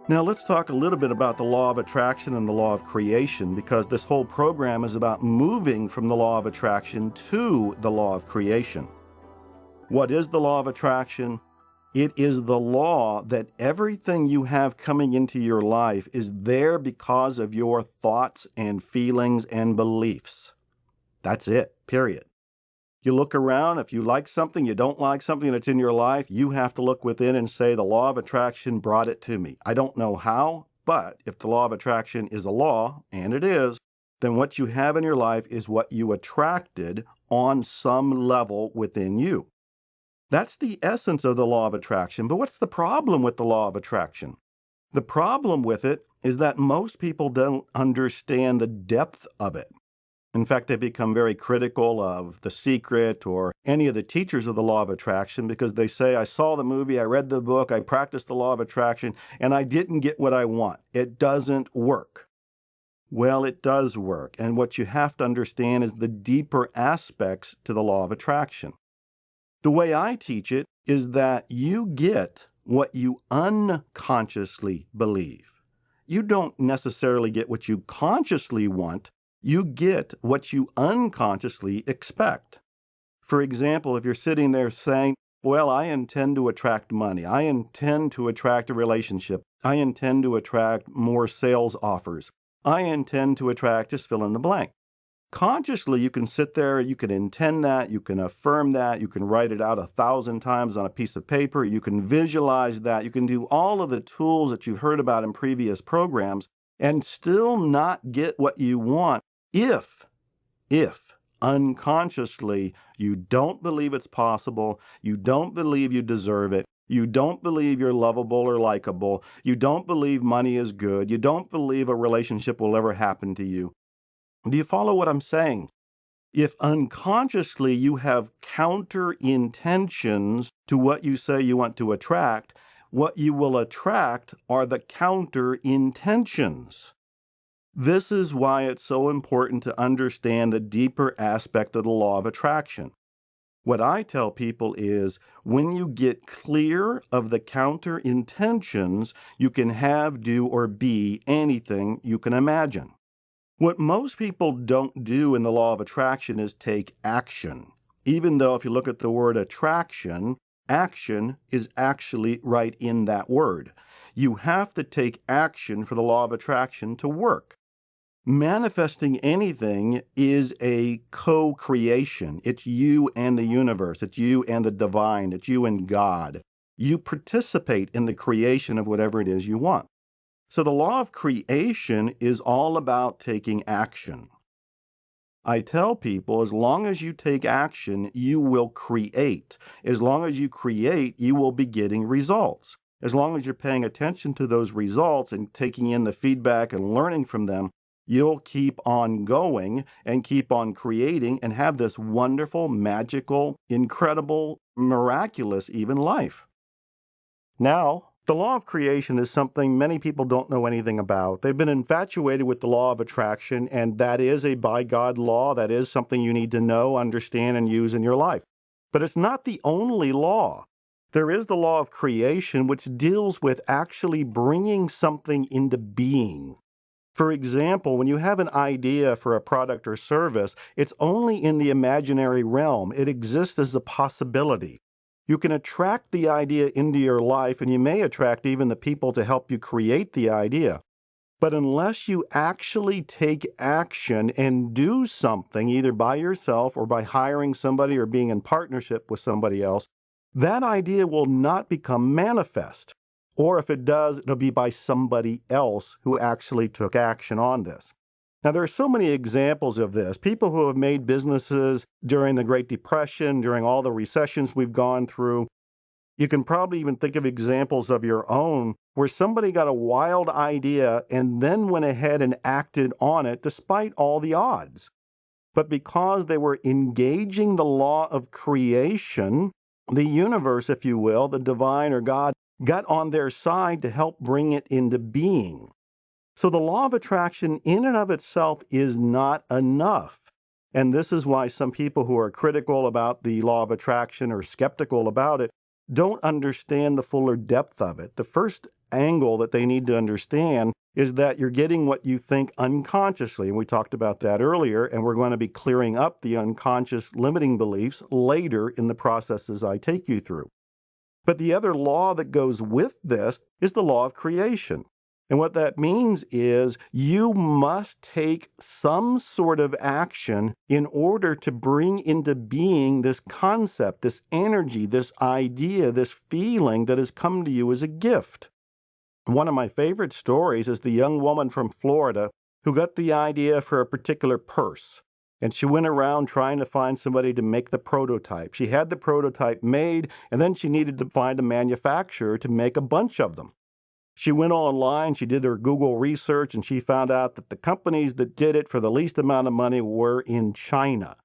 Now let's talk a little bit about the law of attraction and the law of creation, because this whole program is about moving from the law of attraction to the law of creation. What is the law of attraction? It is the law that everything you have coming into your life is there because of your thoughts and feelings and beliefs. That's it, period. You look around, if you like something, you don't like something that's in your life, you have to look within and say, the law of attraction brought it to me. I don't know how, but if the law of attraction is a law, and it is, then what you have in your life is what you attracted on some level within you. That's the essence of the law of attraction. But what's the problem with the law of attraction? The problem with it is that most people don't understand the depth of it. In fact, they become very critical of The Secret or any of the teachers of the law of attraction because they say, I saw the movie, I read the book, I practiced the law of attraction, and I didn't get what I want. It doesn't work. Well, it does work. And what you have to understand is the deeper aspects to the law of attraction. The way I teach it is that you get what you unconsciously believe. You don't necessarily get what you consciously want. You get what you unconsciously expect. For example, if you're sitting there saying, well, I intend to attract money. I intend to attract a relationship. I intend to attract more sales offers. I intend to attract, just fill in the blank. Consciously, you can sit there, you can intend that, you can affirm that, you can write it out 1,000 times on a piece of paper, you can visualize that, you can do all of the tools that you've heard about in previous programs and still not get what you want if unconsciously you don't believe it's possible, you don't believe you deserve it, you don't believe you're lovable or likable, you don't believe money is good, you don't believe a relationship will ever happen to you. Do you follow what I'm saying? If unconsciously you have counter intentions to what you say you want to attract, what you will attract are the counter intentions. This is why it's so important to understand the deeper aspect of the law of attraction. What I tell people is when you get clear of the counter intentions, you can have, do, or be anything you can imagine. What most people don't do in the law of attraction is take action. Even though if you look at the word attraction, action is actually right in that word. You have to take action for the law of attraction to work. Manifesting anything is a co-creation. It's you and the universe. It's you and the divine. It's you and God. You participate in the creation of whatever it is you want. So the law of creation is all about taking action. I tell people, as long as you take action, you will create. As long as you create, you will be getting results. As long as you're paying attention to those results and taking in the feedback and learning from them, you'll keep on going and keep on creating and have this wonderful, magical, incredible, miraculous even life. Now, the law of creation is something many people don't know anything about. They've been infatuated with the law of attraction, and that is a by God law. That is something you need to know, understand, and use in your life. But it's not the only law. There is the law of creation, which deals with actually bringing something into being. For example, when you have an idea for a product or service, it's only in the imaginary realm. It exists as a possibility. You can attract the idea into your life, and you may attract even the people to help you create the idea. But unless you actually take action and do something, either by yourself or by hiring somebody or being in partnership with somebody else, that idea will not become manifest. Or if it does, it'll be by somebody else who actually took action on this. Now, there are so many examples of this. People who have made businesses during the Great Depression, during all the recessions we've gone through. You can probably even think of examples of your own where somebody got a wild idea and then went ahead and acted on it despite all the odds. But because they were engaging the law of creation, the universe, if you will, the divine or God, got on their side to help bring it into being. So the law of attraction in and of itself is not enough. And this is why some people who are critical about the law of attraction or skeptical about it don't understand the fuller depth of it. The first angle that they need to understand is that you're getting what you think unconsciously. And we talked about that earlier, and we're going to be clearing up the unconscious limiting beliefs later in the processes I take you through. But the other law that goes with this is the law of creation. And what that means is you must take some sort of action in order to bring into being this concept, this energy, this idea, this feeling that has come to you as a gift. One of my favorite stories is the young woman from Florida who got the idea for a particular purse. And she went around trying to find somebody to make the prototype. She had the prototype made, and then she needed to find a manufacturer to make a bunch of them. She went online, she did her Google research, and she found out that the companies that did it for the least amount of money were in China.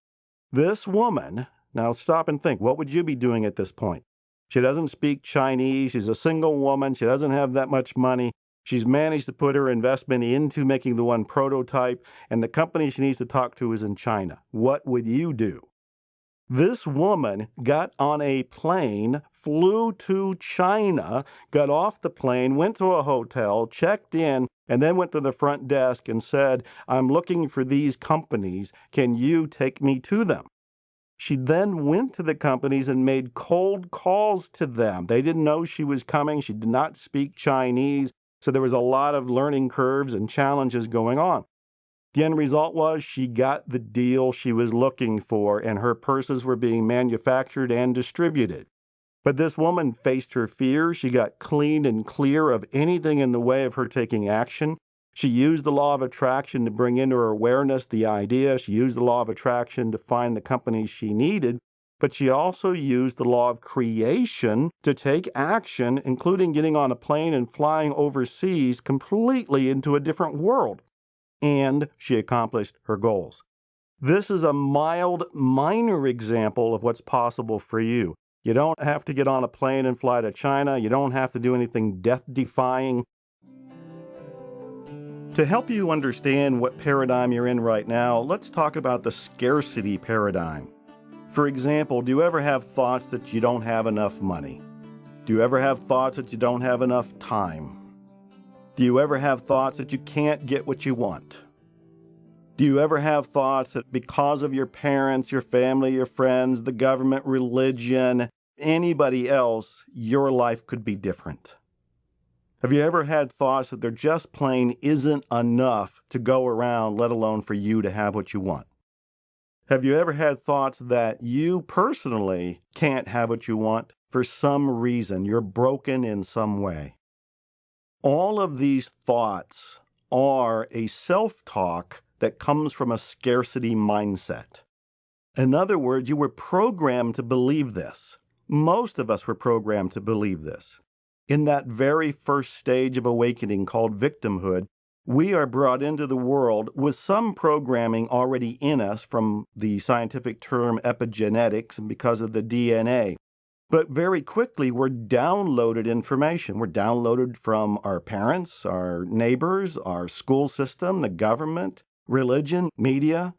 This woman, now stop and think, what would you be doing at this point? She doesn't speak Chinese, she's a single woman, she doesn't have that much money. She's managed to put her investment into making the one prototype, and the company she needs to talk to is in China. What would you do? This woman got on a plane, flew to China, got off the plane, went to a hotel, checked in, and then went to the front desk and said, I'm looking for these companies. Can you take me to them? She then went to the companies and made cold calls to them. They didn't know she was coming. She did not speak Chinese. So there was a lot of learning curves and challenges going on. The end result was she got the deal she was looking for, and her purses were being manufactured and distributed. But this woman faced her fears. She got clean and clear of anything in the way of her taking action. She used the law of attraction to bring into her awareness the idea. She used the law of attraction to find the companies she needed. But she also used the law of creation to take action, including getting on a plane and flying overseas completely into a different world. And she accomplished her goals. This is a mild, minor example of what's possible for you. You don't have to get on a plane and fly to China. You don't have to do anything death-defying. To help you understand what paradigm you're in right now, let's talk about the scarcity paradigm. For example, do you ever have thoughts that you don't have enough money? Do you ever have thoughts that you don't have enough time? Do you ever have thoughts that you can't get what you want? Do you ever have thoughts that because of your parents, your family, your friends, the government, religion, anybody else, your life could be different? Have you ever had thoughts that there just plain isn't enough to go around, let alone for you to have what you want? Have you ever had thoughts that you personally can't have what you want for some reason? You're broken in some way. All of these thoughts are a self-talk that comes from a scarcity mindset. In other words, you were programmed to believe this. Most of us were programmed to believe this. In that very first stage of awakening called victimhood, we are brought into the world with some programming already in us from the scientific term epigenetics and because of the DNA. But very quickly, we're downloaded information. We're downloaded from our parents, our neighbors, our school system, the government, religion, media,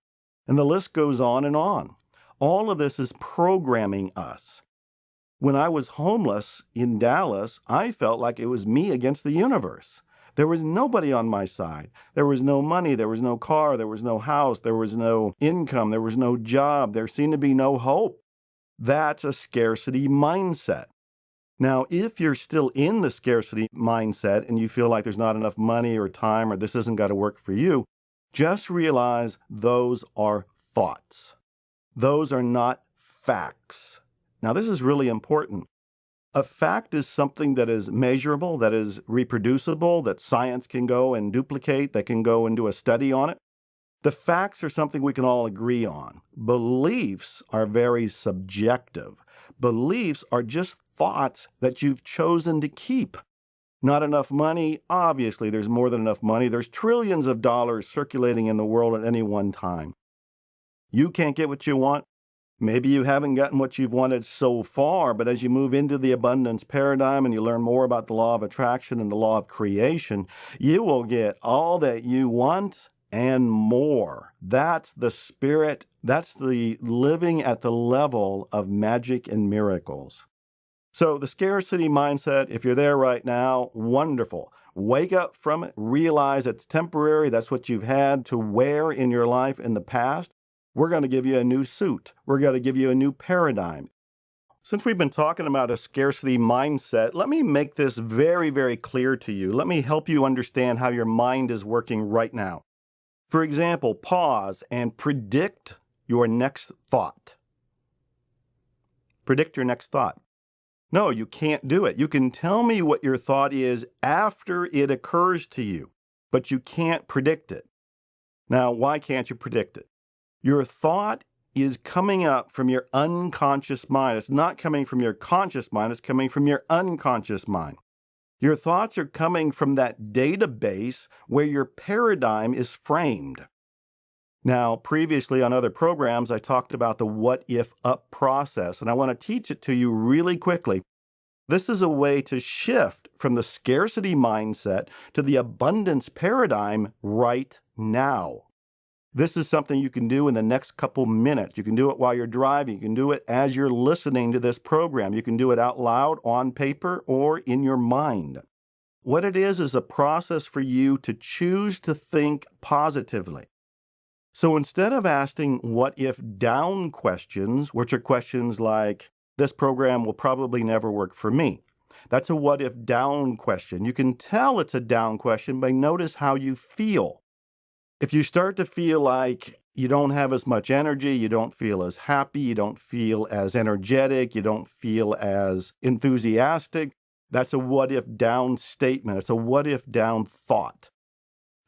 and the list goes on and on. All of this is programming us. When I was homeless in Dallas, I felt like it was me against the universe. There was nobody on my side. There was no money. There was no car. There was no house. There was no income. There was no job. There seemed to be no hope. That's a scarcity mindset. Now, if you're still in the scarcity mindset and you feel like there's not enough money or time or this isn't going to work for you, just realize those are thoughts. Those are not facts. Now, this is really important. A fact is something that is measurable, that is reproducible, that science can go and duplicate, that can go and do a study on it. The facts are something we can all agree on. Beliefs are very subjective. Beliefs are just thoughts that you've chosen to keep. Not enough money? Obviously, there's more than enough money. There's trillions of dollars circulating in the world at any one time. You can't get what you want? Maybe you haven't gotten what you've wanted so far, but as you move into the abundance paradigm and you learn more about the law of attraction and the law of creation, you will get all that you want and more. That's the spirit. That's the living at the level of magic and miracles. So the scarcity mindset, if you're there right now, wonderful. Wake up from it, realize it's temporary. That's what you've had to wear in your life in the past. We're going to give you a new suit. We're going to give you a new paradigm. Since we've been talking about a scarcity mindset, let me make this very, very clear to you. Let me help you understand how your mind is working right now. For example, pause and predict your next thought. Predict your next thought. No, you can't do it. You can tell me what your thought is after it occurs to you, but you can't predict it. Now, why can't you predict it? Your thought is coming up from your unconscious mind. It's not coming from your conscious mind. It's coming from your unconscious mind. Your thoughts are coming from that database where your paradigm is framed. Now, previously on other programs, I talked about the what if up process, and I want to teach it to you really quickly. This is a way to shift from the scarcity mindset to the abundance paradigm right now. This is something you can do in the next couple minutes. You can do it while you're driving. You can do it as you're listening to this program. You can do it out loud, on paper, or in your mind. What it is a process for you to choose to think positively. So instead of asking what if down questions, which are questions like, this program will probably never work for me. That's a what if down question. You can tell it's a down question by notice how you feel. If you start to feel like you don't have as much energy, you don't feel as happy, you don't feel as energetic, you don't feel as enthusiastic, that's a what if down statement. It's a what if down thought.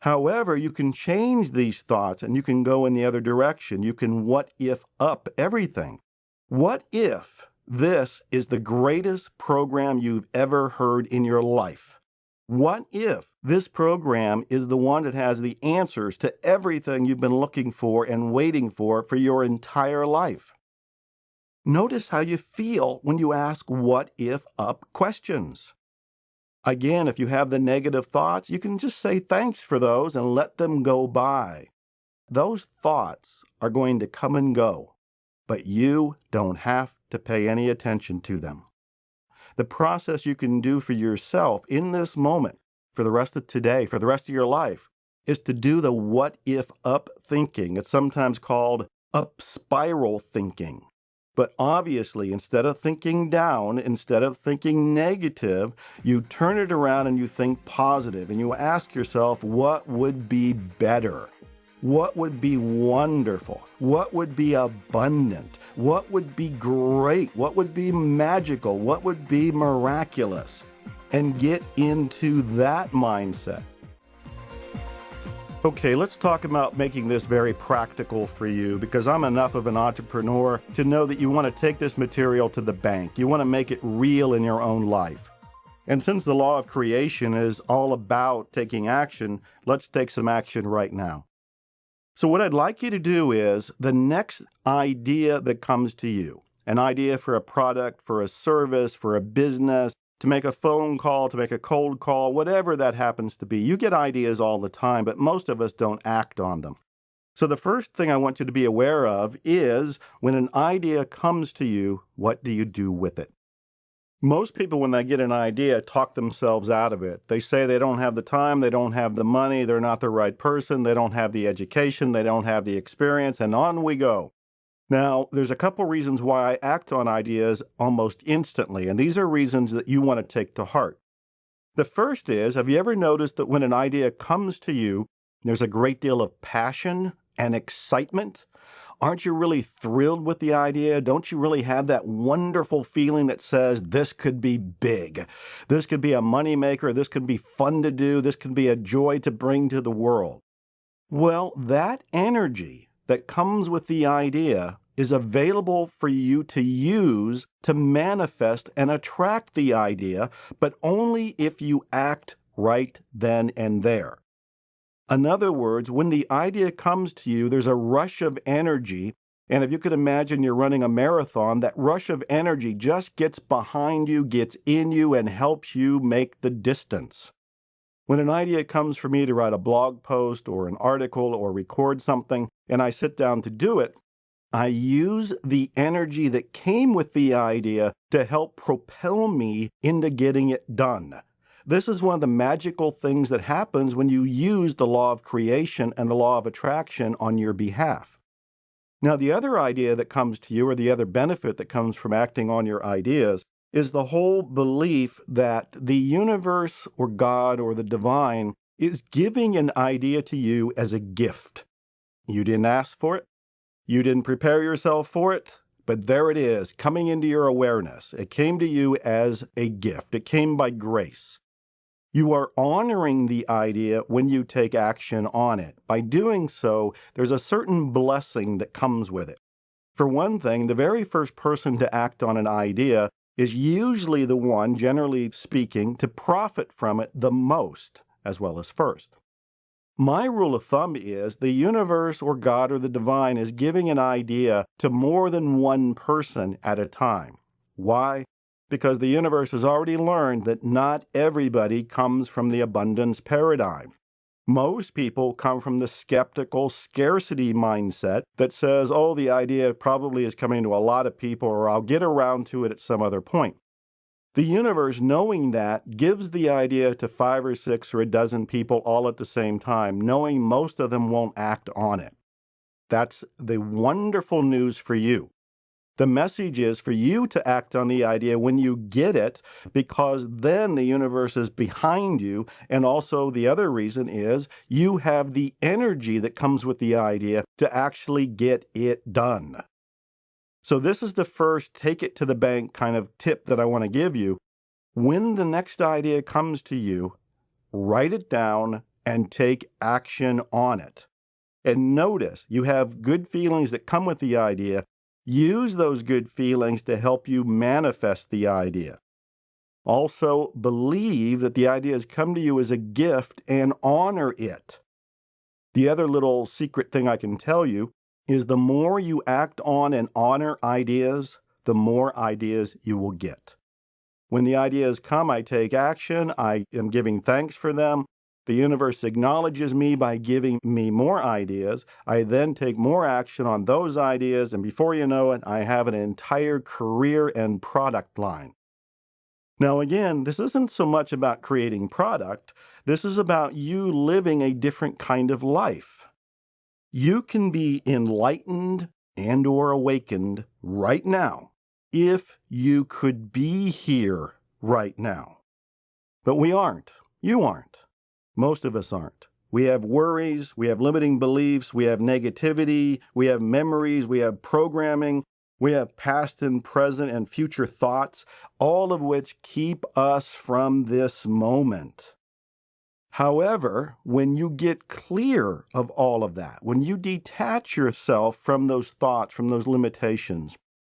However, you can change these thoughts and you can go in the other direction. You can what if up everything. What if this is the greatest program you've ever heard in your life? What if this program is the one that has the answers to everything you've been looking for and waiting for your entire life? Notice how you feel when you ask what if up questions. Again, if you have the negative thoughts, you can just say thanks for those and let them go by. Those thoughts are going to come and go, but you don't have to pay any attention to them. The process you can do for yourself in this moment, for the rest of today, for the rest of your life, is to do the what if up thinking. It's sometimes called up spiral thinking. But obviously, instead of thinking down, instead of thinking negative, you turn it around and you think positive and you ask yourself, what would be better? What would be wonderful? What would be abundant? What would be great? What would be magical? What would be miraculous? And get into that mindset. Okay, let's talk about making this very practical for you, because I'm enough of an entrepreneur to know that you want to take this material to the bank. You want to make it real in your own life. And since the law of creation is all about taking action, let's take some action right now. So what I'd like you to do is the next idea that comes to you, an idea for a product, for a service, for a business, to make a phone call, to make a cold call, whatever that happens to be. You get ideas all the time, but most of us don't act on them. So the first thing I want you to be aware of is when an idea comes to you, what do you do with it? Most people, when they get an idea, talk themselves out of it. They say they don't have the time, they don't have the money, they're not the right person, they don't have the education, they don't have the experience, and on we go. Now, there's a couple reasons why I act on ideas almost instantly, and these are reasons that you want to take to heart. The first is, have you ever noticed that when an idea comes to you, there's a great deal of passion and excitement? Aren't you really thrilled with the idea? Don't you really have that wonderful feeling that says, this could be big, this could be a moneymaker, this could be fun to do, this could be a joy to bring to the world? Well, that energy that comes with the idea is available for you to use to manifest and attract the idea, but only if you act right then and there. In other words, when the idea comes to you, there's a rush of energy, and if you could imagine you're running a marathon, that rush of energy just gets behind you, gets in you, and helps you make the distance. When an idea comes for me to write a blog post or an article or record something, and I sit down to do it, I use the energy that came with the idea to help propel me into getting it done. This is one of the magical things that happens when you use the law of creation and the law of attraction on your behalf. Now, the other idea that comes to you, or the other benefit that comes from acting on your ideas, is the whole belief that the universe or God or the divine is giving an idea to you as a gift. You didn't ask for it. You didn't prepare yourself for it, but there it is, coming into your awareness. It came to you as a gift. It came by grace. You are honoring the idea when you take action on it. By doing so, there's a certain blessing that comes with it. For one thing, the very first person to act on an idea is usually the one, generally speaking, to profit from it the most, as well as first. My rule of thumb is the universe or God or the divine is giving an idea to more than one person at a time. Why? Because the universe has already learned that not everybody comes from the abundance paradigm. Most people come from the skeptical scarcity mindset that says, oh, the idea probably is coming to a lot of people, or I'll get around to it at some other point. The universe, knowing that, gives the idea to 5 or 6 or a dozen people all at the same time, knowing most of them won't act on it. That's the wonderful news for you. The message is for you to act on the idea when you get it, because then the universe is behind you. And also the other reason is you have the energy that comes with the idea to actually get it done. So this is the first take it to the bank kind of tip that I want to give you. When the next idea comes to you, write it down and take action on it. And notice you have good feelings that come with the idea. Use those good feelings to help you manifest the idea. Also, believe that the idea has come to you as a gift and honor it. The other little secret thing I can tell you is the more you act on and honor ideas, the more ideas you will get. When the ideas come, I take action. I am giving thanks for them. The universe acknowledges me by giving me more ideas. I then take more action on those ideas, and before you know it, I have an entire career and product line. Now again, this isn't so much about creating product. This is about you living a different kind of life. You can be enlightened and or awakened right now if you could be here right now. But we aren't. You aren't. Most of us aren't. We have worries, we have limiting beliefs, we have negativity, we have memories, we have programming, we have past and present and future thoughts, all of which keep us from this moment. However, when you get clear of all of that, when you detach yourself from those thoughts, from those limitations,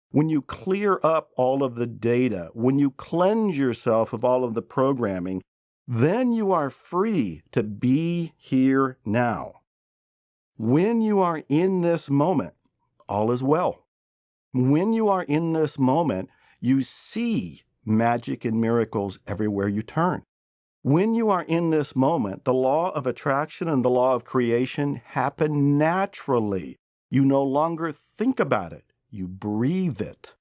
when you clear up all of the data, when you cleanse yourself of all of the programming, then you are free to be here now. When you are in this moment, all is well. When you are in this moment, you see magic and miracles everywhere you turn. When you are in this moment, the law of attraction and the law of creation happen naturally. You no longer think about it. You breathe it.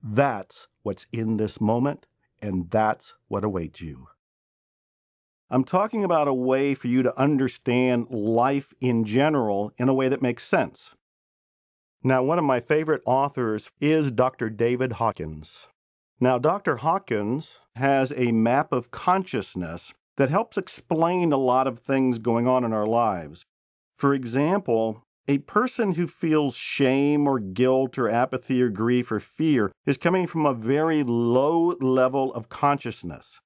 That's what's in this moment, and that's what awaits you. I'm talking about a way for you to understand life in general in a way that makes sense. Now, one of my favorite authors is Dr. David Hawkins. Now, Dr. Hawkins has a map of consciousness that helps explain a lot of things going on in our lives. For example, a person who feels shame or guilt or apathy or grief or fear is coming from a very low level of consciousness.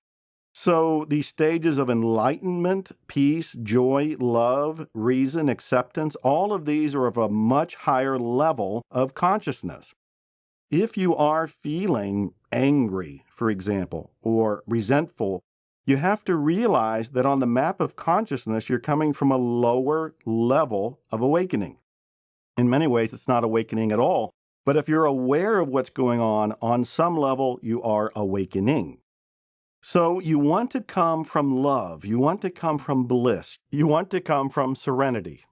So these stages of enlightenment, peace, joy, love, reason, acceptance, all of these are of a much higher level of consciousness. If you are feeling angry, for example, or resentful, you have to realize that on the map of consciousness, you're coming from a lower level of awakening. In many ways, it's not awakening at all. But if you're aware of what's going on some level, you are awakening. So you want to come from love. You want to come from bliss. You want to come from serenity.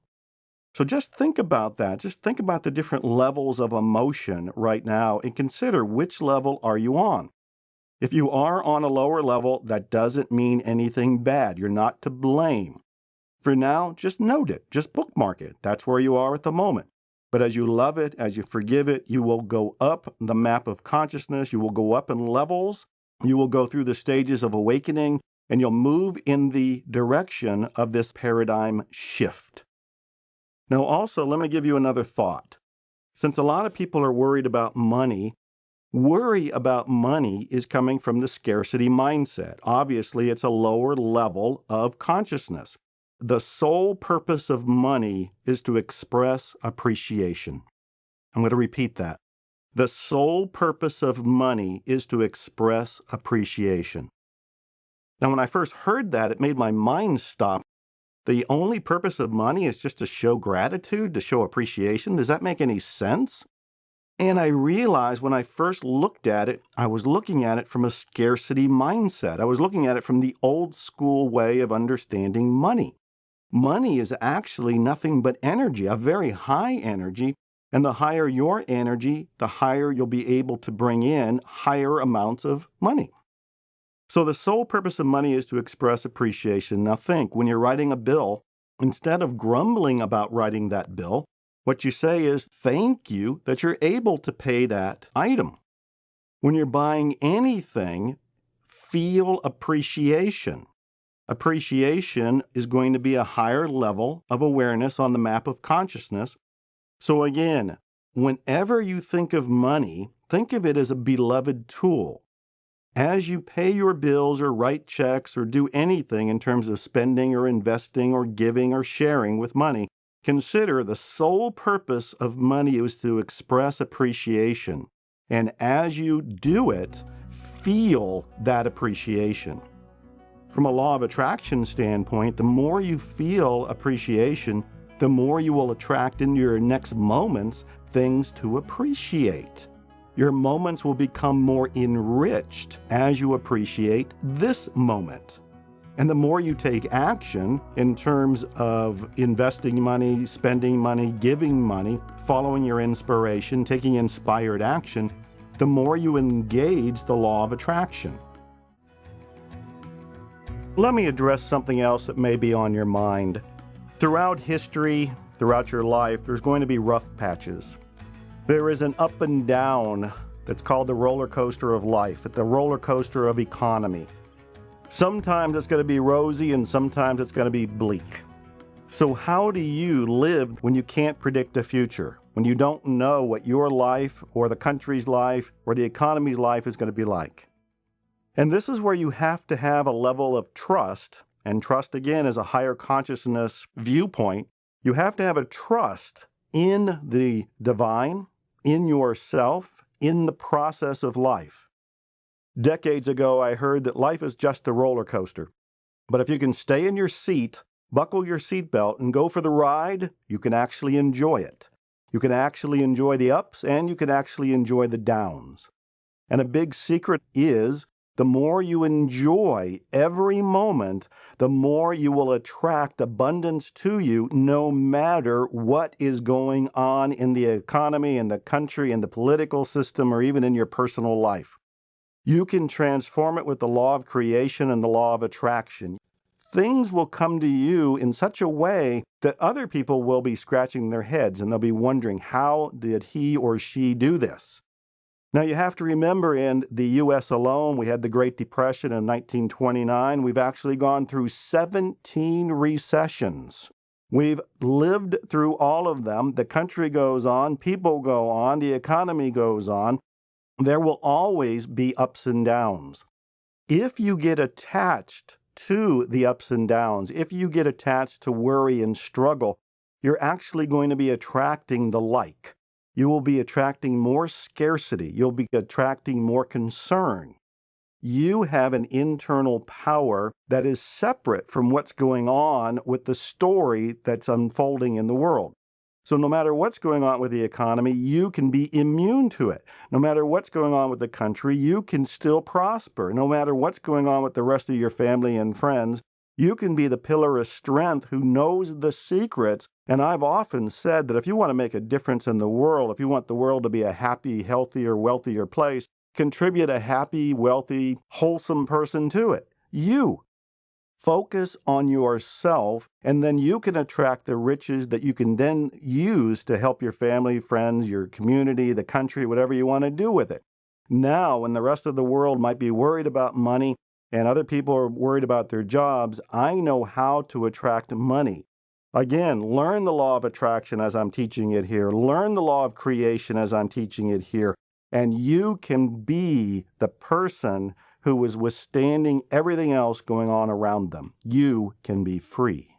So just think about that. Just think about the different levels of emotion right now and consider which level are you on. If you are on a lower level, that doesn't mean anything bad. You're not to blame. For now, just note it, just bookmark it. That's where you are at the moment. But as you love it, as you forgive it, you will go up the map of consciousness. You will go up in levels. You will go through the stages of awakening, and you'll move in the direction of this paradigm shift. Now, also, let me give you another thought. Since a lot of people are worried about money, worry about money is coming from the scarcity mindset. Obviously, it's a lower level of consciousness. The sole purpose of money is to express appreciation. I'm going to repeat that. The sole purpose of money is to express appreciation. Now, when I first heard that, it made my mind stop. The only purpose of money is just to show gratitude, to show appreciation. Does that make any sense? And I realized when I first looked at it, I was looking at it from a scarcity mindset. I was looking at it from the old school way of understanding money. Money is actually nothing but energy, a very high energy. And the higher your energy, the higher you'll be able to bring in higher amounts of money. So the sole purpose of money is to express appreciation. Now think, when you're writing a bill, instead of grumbling about writing that bill, what you say is, thank you that you're able to pay that item. When you're buying anything, feel appreciation. Appreciation is going to be a higher level of awareness on the map of consciousness. So again, whenever you think of money, think of it as a beloved tool. As you pay your bills or write checks or do anything in terms of spending or investing or giving or sharing with money, consider the sole purpose of money is to express appreciation. And as you do it, feel that appreciation. From a law of attraction standpoint, the more you feel appreciation, the more you will attract in your next moments things to appreciate. Your moments will become more enriched as you appreciate this moment. And the more you take action in terms of investing money, spending money, giving money, following your inspiration, taking inspired action, the more you engage the law of attraction. Let me address something else that may be on your mind. Throughout history, throughout your life, there's going to be rough patches. There is an up and down that's called the roller coaster of life, the roller coaster of economy. Sometimes it's going to be rosy and sometimes it's going to be bleak. So how do you live when you can't predict the future? When you don't know what your life or the country's life or the economy's life is going to be like? And this is where you have to have a level of trust, and trust again is a higher consciousness viewpoint. You have to have a trust in the divine, in yourself, in the process of life. Decades ago, I heard that life is just a roller coaster. But if you can stay in your seat, buckle your seatbelt, and go for the ride, you can actually enjoy it. You can actually enjoy the ups, and you can actually enjoy the downs. And a big secret is, the more you enjoy every moment, the more you will attract abundance to you, no matter what is going on in the economy, in the country, in the political system, or even in your personal life. You can transform it with the law of creation and the law of attraction. Things will come to you in such a way that other people will be scratching their heads and they'll be wondering, how did he or she do this? Now, you have to remember, in the U.S. alone, we had the Great Depression in 1929. We've actually gone through 17 recessions. We've lived through all of them. The country goes on, people go on, the economy goes on. There will always be ups and downs. If you get attached to the ups and downs, if you get attached to worry and struggle, you're actually going to be attracting the like. You will be attracting more scarcity. You'll be attracting more concern. You have an internal power that is separate from what's going on with the story that's unfolding in the world. So no matter what's going on with the economy, you can be immune to it. No matter what's going on with the country, you can still prosper. No matter what's going on with the rest of your family and friends, You can be the pillar of strength who knows the secrets. And I've often said that if you want to make a difference in the world, if you want the world to be a happy, healthier, wealthier place, contribute a happy, wealthy, wholesome person to it. You. Focus on yourself, and then you can attract the riches that you can then use to help your family, friends, your community, the country, whatever you want to do with it. Now, when the rest of the world might be worried about money and other people are worried about their jobs, I know how to attract money. Again, learn the law of attraction as I'm teaching it here. Learn the law of creation as I'm teaching it here. And you can be the person who is withstanding everything else going on around them. You can be free.